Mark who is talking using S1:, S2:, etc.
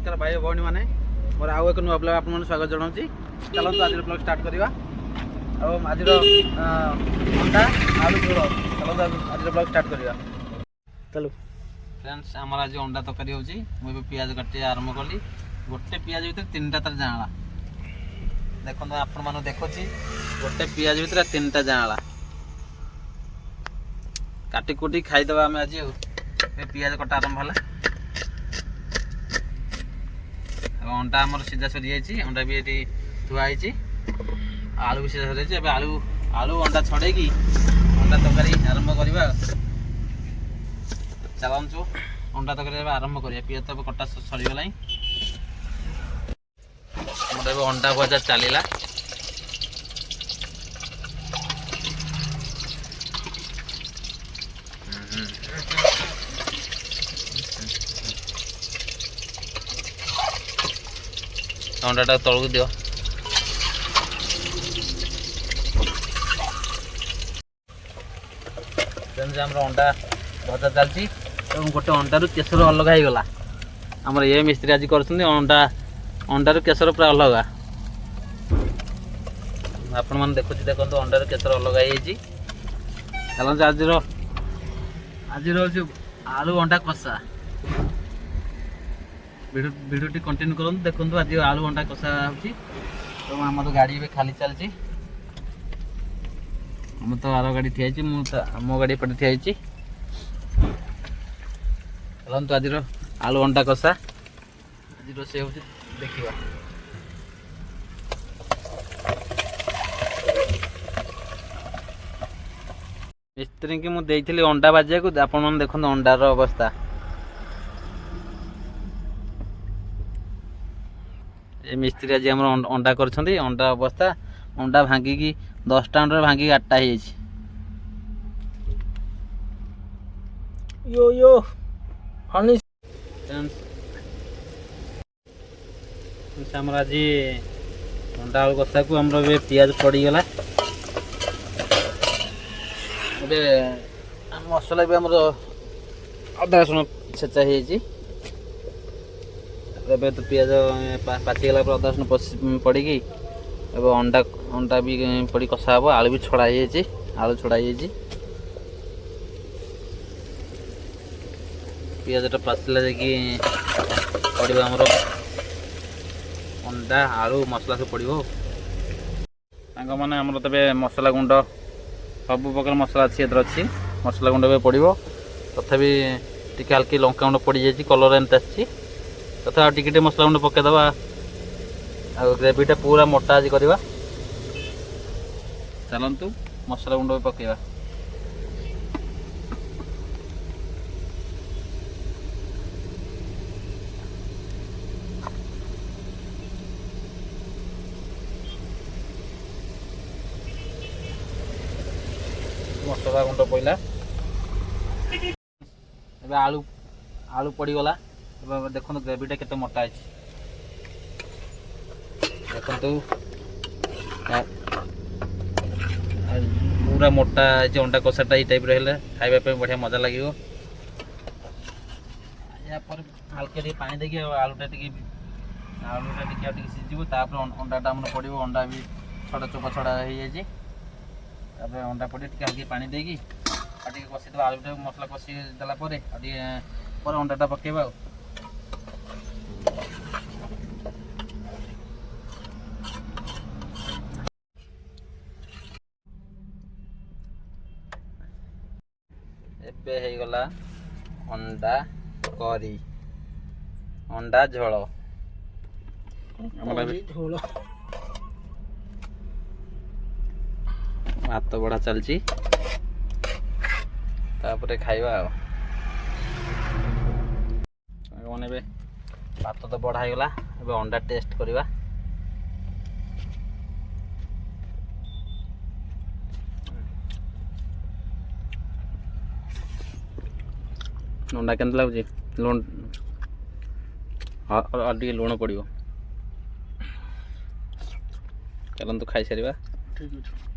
S1: नमस्कार भाई भौणी मैंने मोर आउ एक नुआ ब्लॉग आपन स्वागत जनाऊँगी। चलते आज ब्लॉग स्टार्ट करवा आज अंडा आलू झोल चलते आज ब्लॉग स्टार्ट करवा। चलो फ्रेंड्स आम आज अंडा तरकारी होची मुझे पियाज काटे आरंभ कली गोटे पियाज भीतर तीन तार जाँला देखो आपण मान देखुची गोटे पियाज भीतर तीन जाँला काटी कुटी खाईदे आम आज पियाज कटा आरंभ है। अंडा आमर सीधा सरी जाइए अंडा भी ये थुआई आलू भी सीधा सरी जाइए आलू आलू अंडा छड़े कि अंडा तरकारी आरंभ करवा। चलु अंडा तरकारी आरंभ करिया पियाज तो कटा सरीगला अंडा भजा चलला अंडाटा तलू दियो अंडा भजा चलती गोटे अंडारू केसर अलग हो गला आमर ये मिस्त्री आज कर अंडारू केसर पूरा अलग आपण मैंने देखुची देखो अंडारू केसर अलग चलते आज आलू अंडा कषा भिडियो कंटिन्यू करूँ देखो आज आलू अंडा कषा हो आम तो गाड़ी भी खाली चलती आम तो आर गाड़ी ठिया मो गाड़ी पटे ठिया चलते आज आलू अंडा कषा आज रोसे हो देखा। मिस्त्री की मुझे अंडा बाजिया को आपण देखो अंडार अवस्था ये मिस्त्री आज आम अंडा कर अंडा अवस्था अंडा भांगिकी 10टा अंडा भांगिकी 8टा यो यो हनी आम आज अंडा आलू कषा को आम पियाज पड़गला मसला भी आम अदा रसुण छेचा हो तो पियाज पाचिगला अदा रसुण पड़ी अंडा अंडा भी पड़ी कषा हे आलू भी छड़ा आलू छड़ा पियाज पाचिला पड़ा आमर अंडा आलू मसला सब पड़ो मैंने आमर तबे मसला गुंड सब प्रकार मसला अच्छी मसला गुंड भी पड़ो तथापि टी हल्की लंका गुंड पड़ जाए कलर एमती आसी तथा टिके मसला गुंड पकईदबा ग्रेवीटा पूरा मोटा आज करवा। चलतु मसला गुंड भी पकईवा मसला गुंड पड़ा आलू आलू पड़गला देखो ग्रेवीटा केते मोटा है देखो पूरा मोटा अंडा कषाटा ये टाइप रहा खावाई बढ़िया मजा लगे। हल्के पानी देकी आलूटा सीझे अंडाटा आम पड़ो अंडा भी छड़ा चोपा छड़ा हो जाए अंडा पड़े हल्के पानी देकी कषीद आलूटा मसला कषी देला अंडाटा पकेबा एबे हे गला अंडा करी अंडा झोल भात बड़ा चलची तापरे खाइबा मैंने भात तो बढ़ा गला ए अंडा टेस्ट करवा। अंडा के लगुच लुण टे लुण पड़ो चलतु खाई सारे ठीक है।